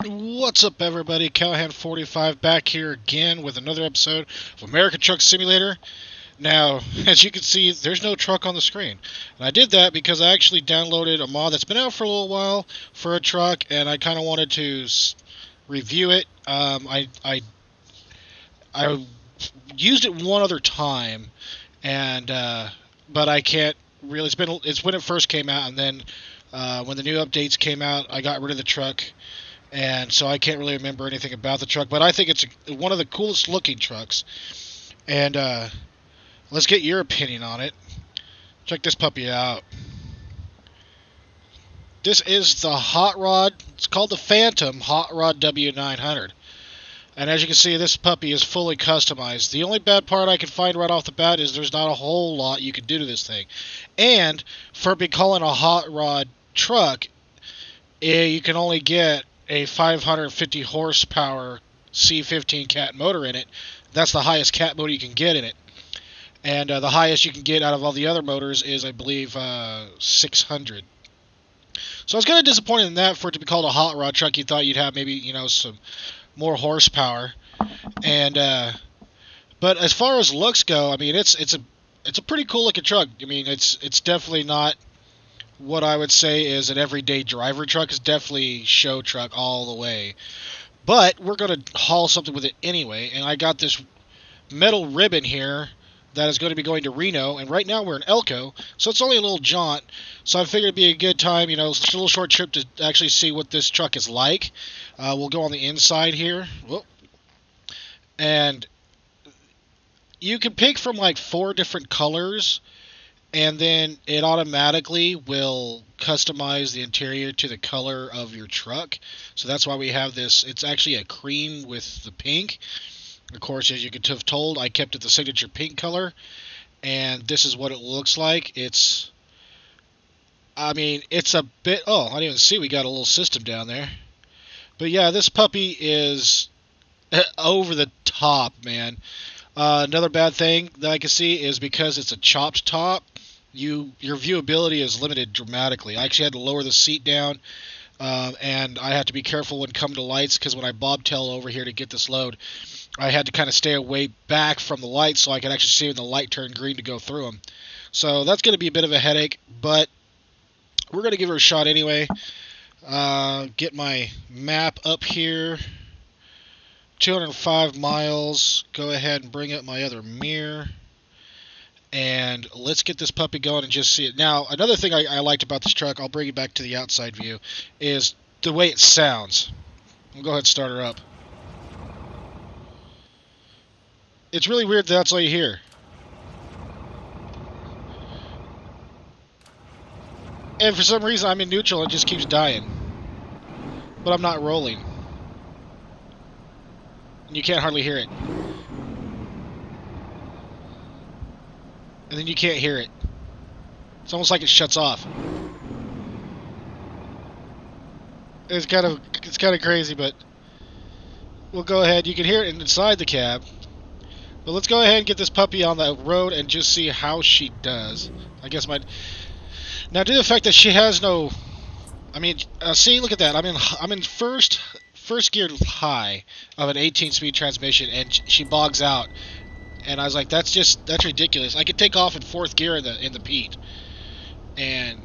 What's up, everybody? Callahan45 back here again with another episode of American Truck Simulator. Now, as you can see, there's no truck on the screen. And I did that because I actually downloaded a mod that's been out for a little while for a truck, and I kind of wanted to review it. I used it one other time, and but I can't really. It's when it first came out, and then when the new updates came out, I got rid of the truck. And so I can't really remember anything about the truck, but I think it's one of the coolest looking trucks. And let's get your opinion on it. Check this puppy out. This is the Hot Rod. It's called the Phantom Hot Rod W900. And as you can see, this puppy is fully customized. The only bad part I can find right off the bat is there's not a whole lot you can do to this thing. And for being calling a hot rod truck, you can only get a 550 horsepower C15 cat motor in it. That's the highest cat motor you can get in it. And the highest you can get out of all the other motors is, I believe, 600. So I was kind of disappointed in that. For it to be called a hot rod truck, you thought you'd have maybe, some more horsepower. And but as far as looks go, I mean, it's a pretty cool looking truck. I mean, it's definitely not what I would say is an everyday driver truck. Is definitely show truck all the way. But we're going to haul something with it anyway, and I got this metal ribbon here that is going to be going to Reno, and right now we're in Elko, so it's only a little jaunt, so I figured it'd be a good time, just a little short trip to actually see what this truck is like. We'll go on the inside here. Whoop. And you can pick from like 4 different colors, and then it automatically will customize the interior to the color of your truck. So that's why we have this. It's actually a cream with the pink. Of course, as you could have told, I kept it the signature pink color. And this is what it looks like. It's a bit... Oh, I didn't even see we got a little system down there. But yeah, this puppy is over the top, man. Another bad thing that I can see is because it's a chopped top, your viewability is limited dramatically. I actually had to lower the seat down, and I had to be careful when come to lights, because when I bobtail over here to get this load, I had to kind of stay away back from the lights so I could actually see when the light turned green to go through them. So that's going to be a bit of a headache, but we're going to give her a shot anyway. Get my map up here. 205 miles. Go ahead and bring up my other mirror. And let's get this puppy going and just see it. Now, another thing I liked about this truck, I'll bring you back to the outside view, is the way it sounds. We'll go ahead and start her up. It's really weird that that's all you hear. And for some reason, I'm in neutral and it just keeps dying. But I'm not rolling. And you can't hardly hear it. And then you can't hear it. It's almost like it shuts off. It's kind of crazy, but we'll go ahead. You can hear it inside the cab. But let's go ahead and get this puppy on the road and just see how she does. I guess now, due to the fact that she has no... see, look at that. I'm in first gear high of an 18-speed transmission, and she bogs out. And I was like, that's ridiculous. I could take off in 4th gear in the Pete, and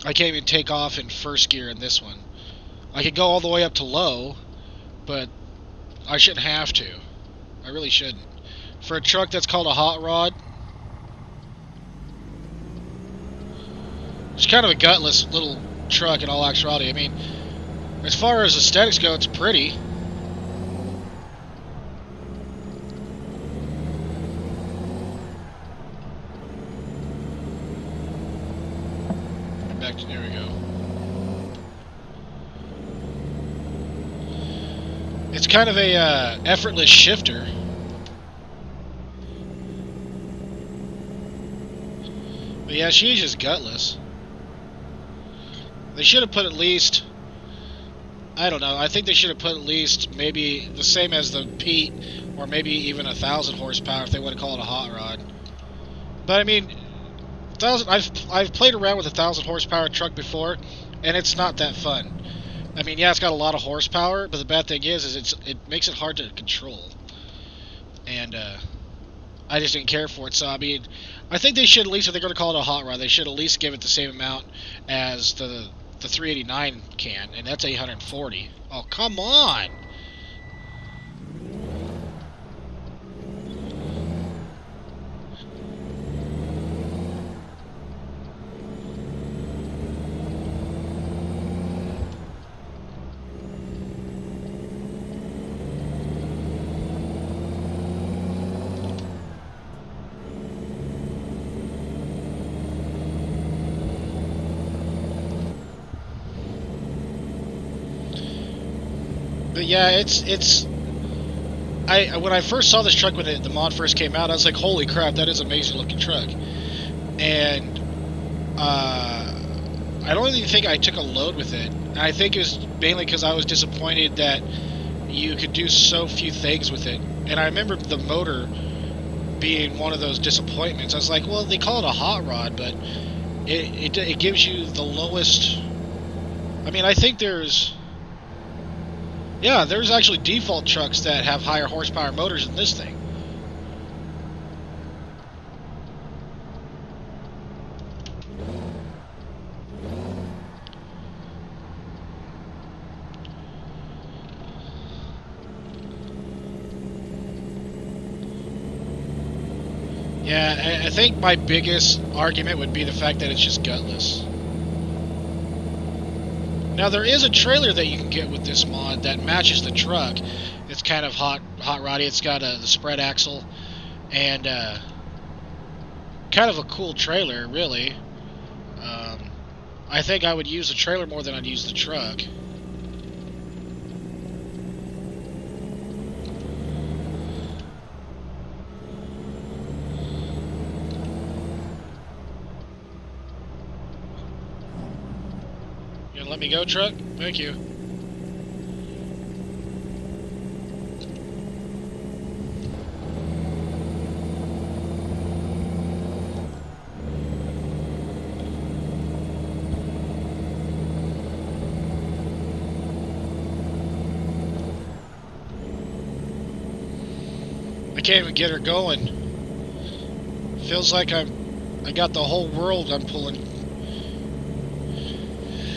I can't even take off in 1st gear in this one. I could go all the way up to low, but I shouldn't have to. I really shouldn't. For a truck that's called a hot rod, it's kind of a gutless little truck in all actuality. I mean, as far as aesthetics go, it's pretty. There we go. It's kind of a effortless shifter. But yeah, she's just gutless. They should have put at least... I don't know. I think they should have put at least maybe the same as the Pete, or maybe even 1,000 horsepower if they want to call it a hot rod. But I mean, 1,000. I've played around with a 1,000 horsepower truck before, and it's not that fun. I mean, yeah, it's got a lot of horsepower, but the bad thing is it makes it hard to control. And I just didn't care for it. So I mean, I think they should at least, if they're going to call it a hot rod, they should at least give it the same amount as the 389 can, and that's 840. Oh, come on! But yeah, it's. When I first saw this truck when the mod first came out, I was like, holy crap, that is an amazing looking truck. And I don't even think I took a load with it. And I think it was mainly because I was disappointed that you could do so few things with it. And I remember the motor being one of those disappointments. I was like, well, they call it a hot rod, but it gives you the lowest. I mean, I think there's actually default trucks that have higher horsepower motors than this thing. Yeah, I think my biggest argument would be the fact that it's just gutless. Now there is a trailer that you can get with this mod that matches the truck. It's kind of hot roddy. It's got the spread axle and kind of a cool trailer, really. I think I would use the trailer more than I'd use the truck. You gonna let me go, truck? Thank you. I can't even get her going. Feels like I got the whole world I'm pulling.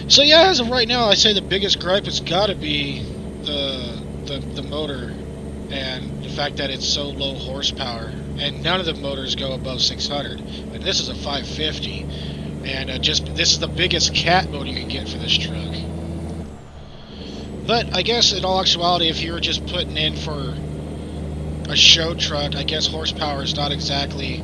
So yeah, as of right now, I say the biggest gripe has got to be the motor and the fact that it's so low horsepower, and none of the motors go above 600. And this is a 550, and this is the biggest cat motor you can get for this truck. But I guess in all actuality, if you were just putting in for a show truck, I guess horsepower is not exactly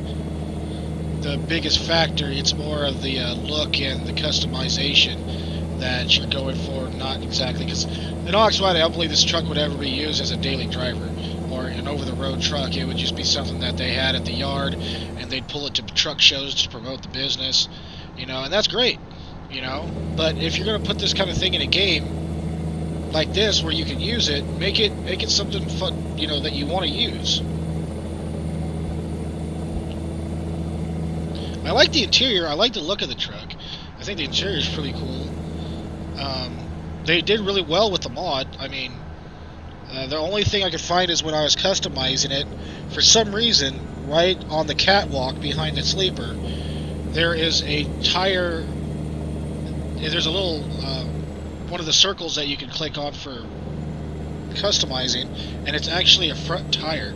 the biggest factor. It's more of the look and the customization that you're going for, not exactly, because in all actuality, I don't believe this truck would ever be used as a daily driver or an over-the-road truck. It would just be something that they had at the yard, and they'd pull it to truck shows to promote the business, you know, and that's great, you know. But if you're going to put this kind of thing in a game like this where you can use it, make it something fun, you know, that you want to use. I like the interior. I like the look of the truck. I think the interior is pretty cool. They did really well with the mod. I mean, the only thing I could find is when I was customizing it, for some reason, right on the catwalk behind the sleeper, there is a tire. There's a little one of the circles that you can click on for customizing, and it's actually a front tire,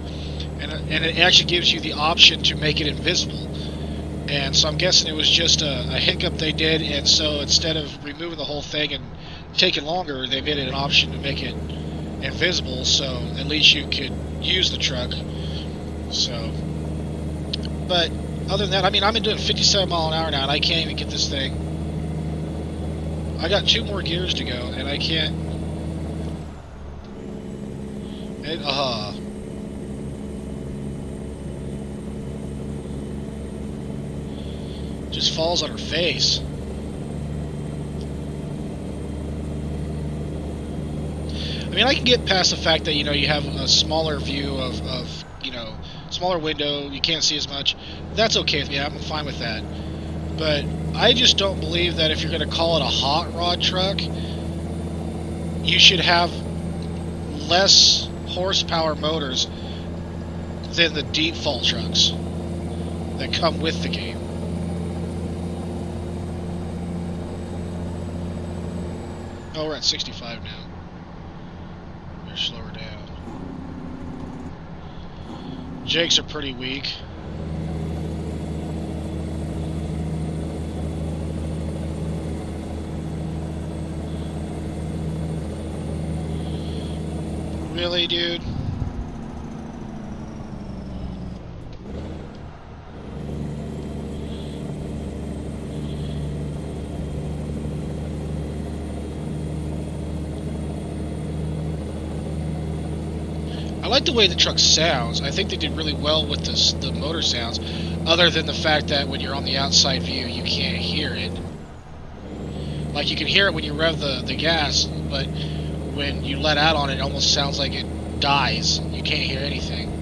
and it actually gives you the option to make it invisible. And so I'm guessing it was just a hiccup they did, and so instead of removing the whole thing and taking longer, they made it an option to make it invisible, so at least you could use the truck. So, but other than that, I mean, I'm doing 57 mile an hour now, and I can't even get this thing. I got 2 more gears to go, and I can't. Just falls on her face. I mean, I can get past the fact that, you know, you have a smaller view of you know, smaller window, you can't see as much. That's okay with me, I'm fine with that. But I just don't believe that if you're going to call it a hot rod truck, you should have less horsepower motors than the default trucks that come with the game. Oh, we're at 65 now. We're slower down. Jakes are pretty weak. Really, dude? I like the way the truck sounds. I think they did really well with the motor sounds, other than the fact that when you're on the outside view, you can't hear it. Like, you can hear it when you rev the gas, but when you let out on it, it almost sounds like it dies. You can't hear anything.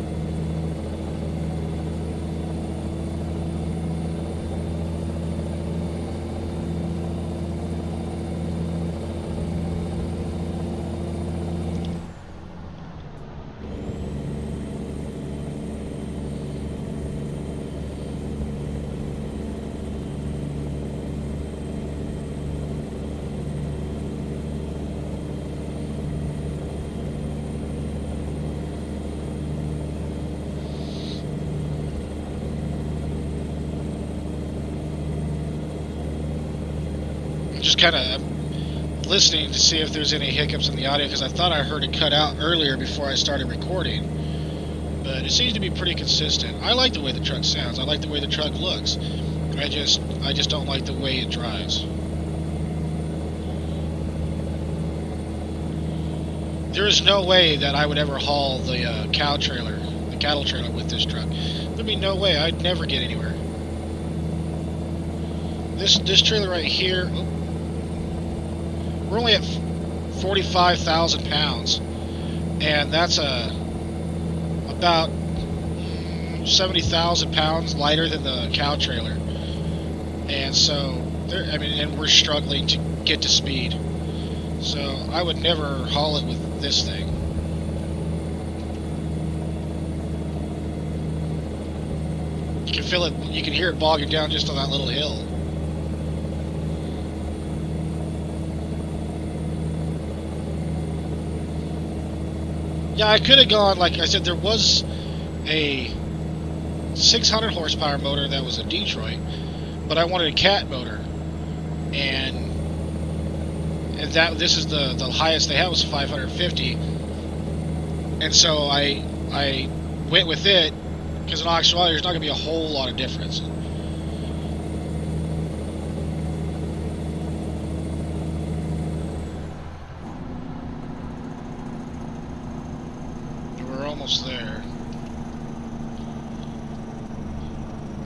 Just kind of listening to see if there's any hiccups in the audio, because I thought I heard it cut out earlier before I started recording, but it seems to be pretty consistent. I like the way the truck sounds. I like the way the truck looks. I just don't like the way it drives. There is no way that I would ever haul the cattle trailer with this truck. There'd be no way. I'd never get anywhere. This trailer right here. Oh, we're only at 45,000 pounds, and that's about 70,000 pounds lighter than the cow trailer. And so, and we're struggling to get to speed. So I would never haul it with this thing. You can feel it. You can hear it bogging down just on that little hill. Yeah, I could have gone, like I said, there was a 600 horsepower motor that was a Detroit, but I wanted a cat motor, and this is the highest they had was 550, and so I went with it, because in actuality there's not going to be a whole lot of difference. There.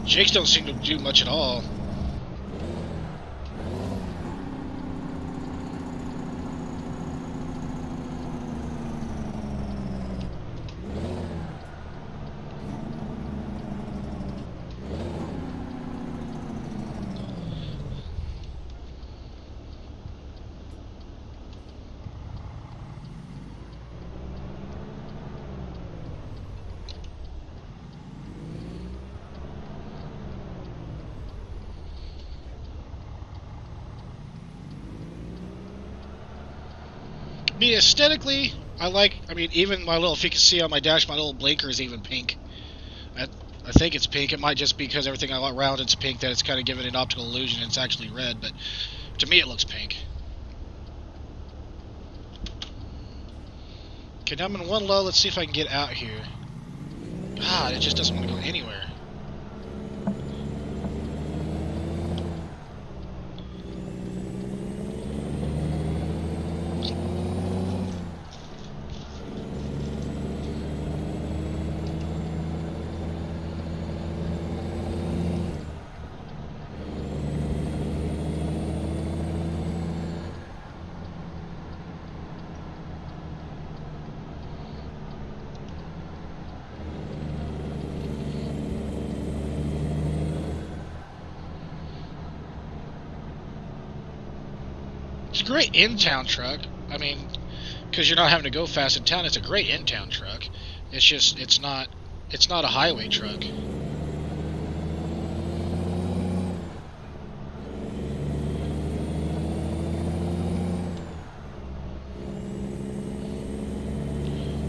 Jakes don't seem to do much at all. I mean, aesthetically, even my little, if you can see on my dash, my little blinker is even pink. I think it's pink. It might just be because everything around it's pink that it's kind of giving it an optical illusion. It's actually red, but to me it looks pink. Okay, now I'm in one low. Let's see if I can get out here. God, it just doesn't want to go anywhere. It's a great in-town truck. I mean, because you're not having to go fast in town. It's a great in-town truck. It's just it's not a highway truck.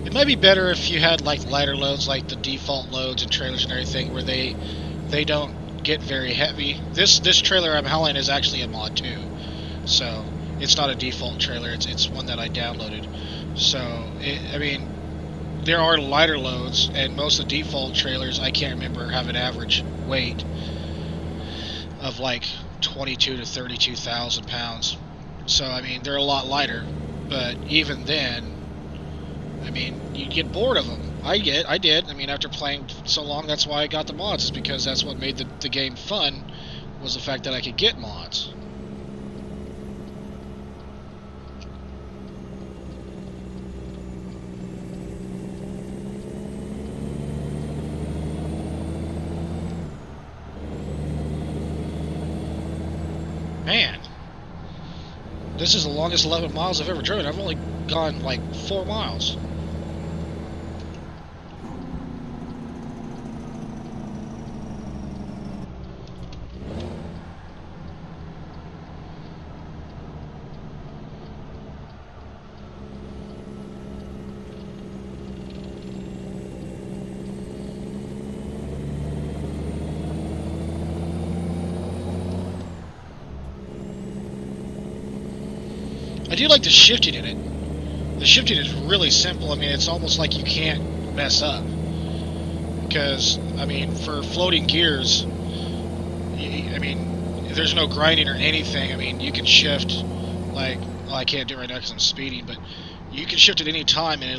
It might be better if you had like lighter loads, like the default loads and trailers and everything, where they don't get very heavy. This trailer I'm hauling is actually a mod 2, so it's not a default trailer. It's one that I downloaded. So I mean, there are lighter loads, and most of the default trailers, I can't remember, have an average weight of like 22 to 32,000 pounds. So I mean, they're a lot lighter, but even then, I mean, you get bored of them. I did. I mean, after playing so long, that's why I got the mods, is because that's what made the game fun, was the fact that I could get mods. Man, this is the longest 11 miles I've ever driven. I've only gone like 4 miles. I do like the shifting in it. The shifting is really simple. I mean, it's almost like you can't mess up. Because, I mean, for floating gears, I mean, there's no grinding or anything. I mean, you can shift, like, well, I can't do it right now because I'm speeding, but you can shift at any time and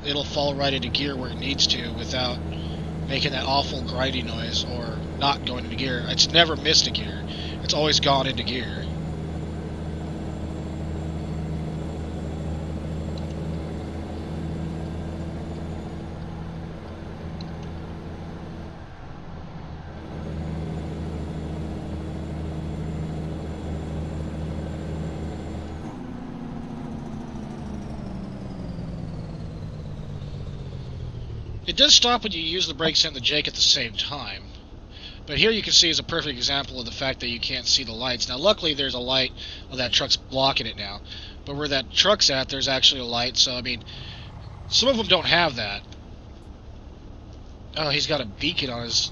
it'll fall right into gear where it needs to without making that awful grinding noise or not going into gear. It's never missed a gear. It's always gone into gear. It does stop when you use the brakes and the Jake at the same time. But here you can see is a perfect example of the fact that you can't see the lights. Now luckily there's a light, well, that truck's blocking it now. But where that truck's at, there's actually a light. So I mean, some of them don't have that. Oh, he's got a beacon on his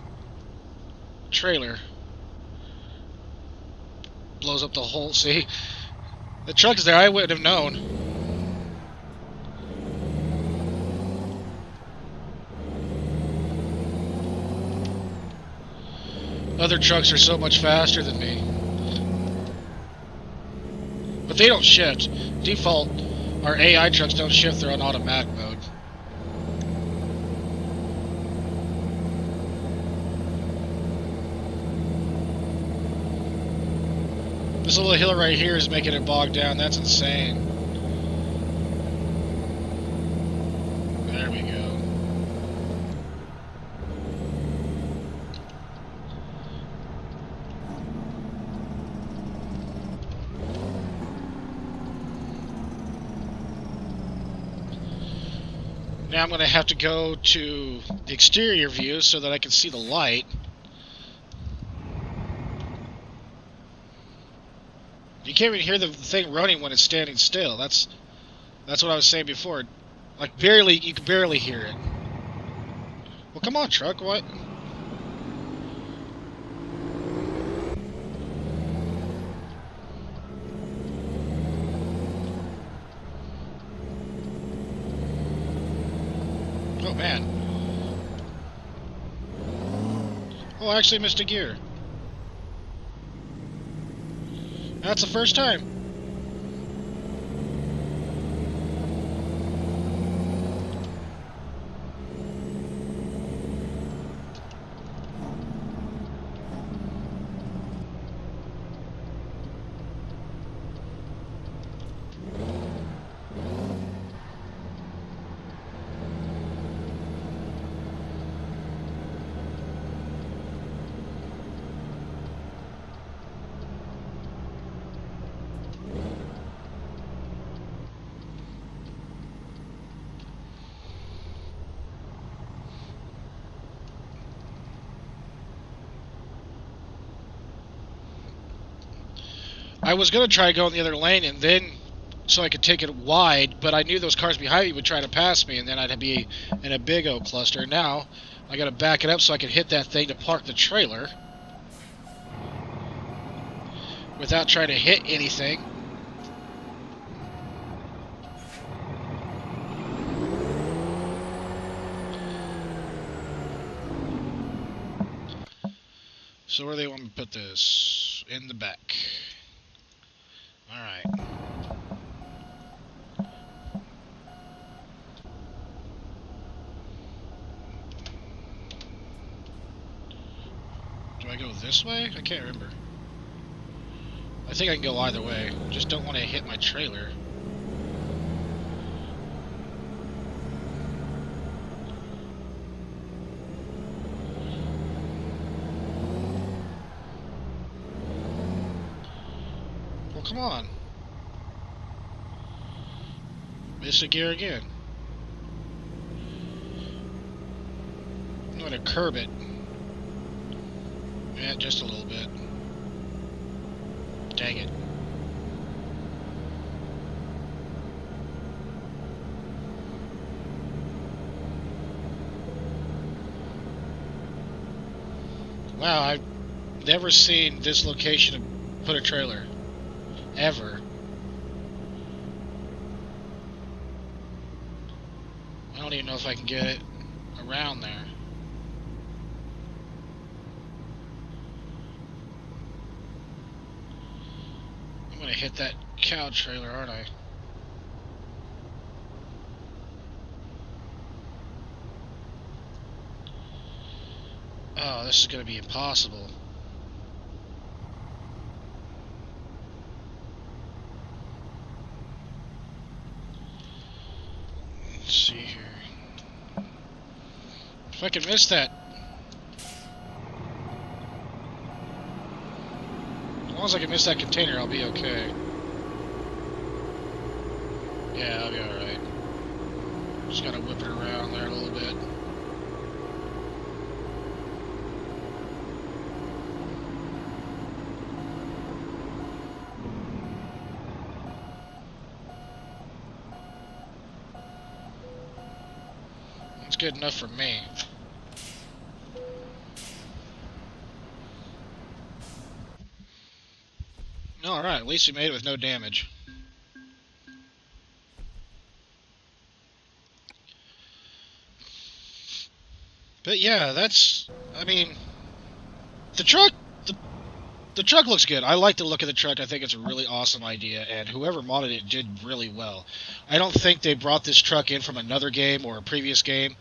trailer. Blows up the whole, see? The truck's there, I wouldn't have known. Other trucks are so much faster than me. But they don't shift. Default, our AI trucks don't shift, they're on automatic mode. This little hill right here is making it bog down. That's insane. There we go. Now I'm going to have to go to the exterior view so that I can see the light. You can't even hear the thing running when it's standing still. That's what I was saying before. Like barely, you can barely hear it. Well, come on, truck. What? Oh man. Oh, I actually missed a gear. That's the first time. I was going to try going the other lane and then so I could take it wide, but I knew those cars behind me would try to pass me, and then I'd be in a big old cluster. Now I got to back it up so I can hit that thing to park the trailer without trying to hit anything. So where do they want me to put this? In the back. Alright. Do I go this way? I can't remember. I think I can go either way. Just don't want to hit my trailer. Well, come on. Miss a gear again. I'm going to curb it. Yeah, just a little bit. Dang it. Wow, I've never seen this location put a trailer. Ever. I don't even know if I can get it around there. I'm gonna hit that cow trailer, aren't I? Oh, this is gonna be impossible. Let's see here. If I can miss that. As long as I can miss that container, I'll be okay. Yeah, I'll be alright. Just gotta whip it around there a little bit. It's good enough for me. Alright, at least we made it with no damage. But yeah, that's, I mean, the truck looks good. I like the look of the truck. I think it's a really awesome idea, and whoever modded it did really well. I don't think they brought this truck in from another game or a previous game.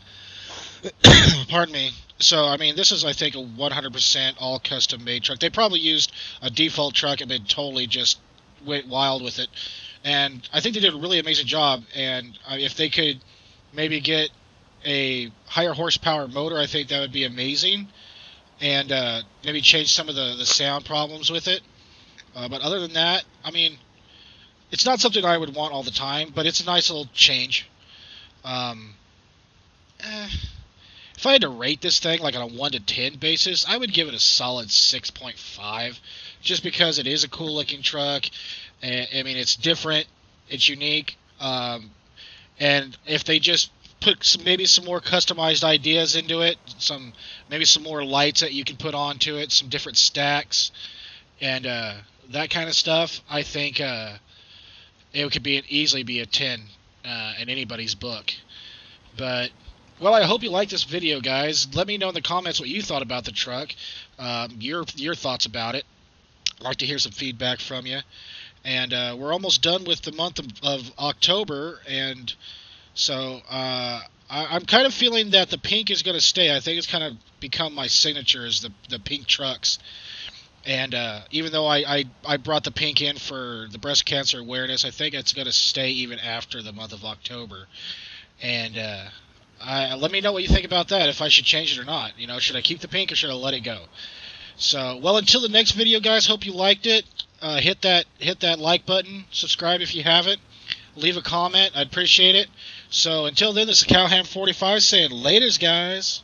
Pardon me. So, I mean, this is, I think, a 100% all custom-made truck. They probably used a default truck and been totally just went wild with it. And I think they did a really amazing job, and if they could maybe get a higher horsepower motor, I think that would be amazing. And maybe change some of the sound problems with it. But other than that, I mean, it's not something I would want all the time, but it's a nice little change. If I had to rate this thing like on a 1 to 10 basis, I would give it a solid 6.5, just because it is a cool looking truck. I mean, it's different, it's unique, and if they just put maybe some more customized ideas into it, maybe some more lights that you can put onto it, some different stacks, and that kind of stuff, I think it could easily be a 10 in anybody's book. But well, I hope you liked this video, guys. Let me know in the comments what you thought about the truck, your thoughts about it. I'd like to hear some feedback from you. And we're almost done with the month of October, and so I'm kind of feeling that the pink is going to stay. I think it's kind of become my signature is the pink trucks. And even though I brought the pink in for the breast cancer awareness, I think it's going to stay even after the month of October. And let me know what you think about that, if I should change it or not. You know, should I keep the pink or should I let it go? So, well, until the next video, guys, hope you liked it. Hit that like button. Subscribe if you haven't. Leave a comment. I'd appreciate it. So, until then, this is Cowham45 saying laters, guys.